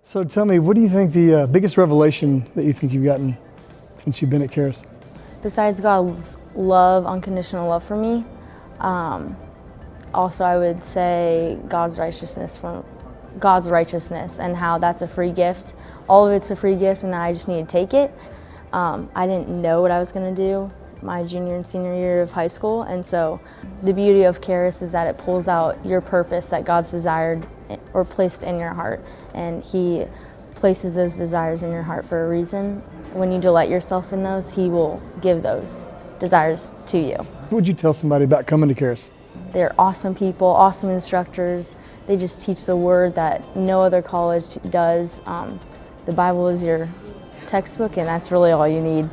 So tell me, what do you think the biggest revelation that you think you've gotten since you've been at Charis? Besides God's love, unconditional love for me, also I would say God's righteousness and how that's a free gift. All of it's a free gift and that I just need to take it. I didn't know what I was going to do my junior and senior year of high school, and so the beauty of Charis is that it pulls out your purpose that God's desired or placed in your heart, and He places those desires in your heart for a reason. When you delight yourself in those, He will give those desires to you. What would you tell somebody about coming to Charis? They're awesome people, awesome instructors. They just teach the Word that no other college does. The Bible is your textbook, and that's really all you need.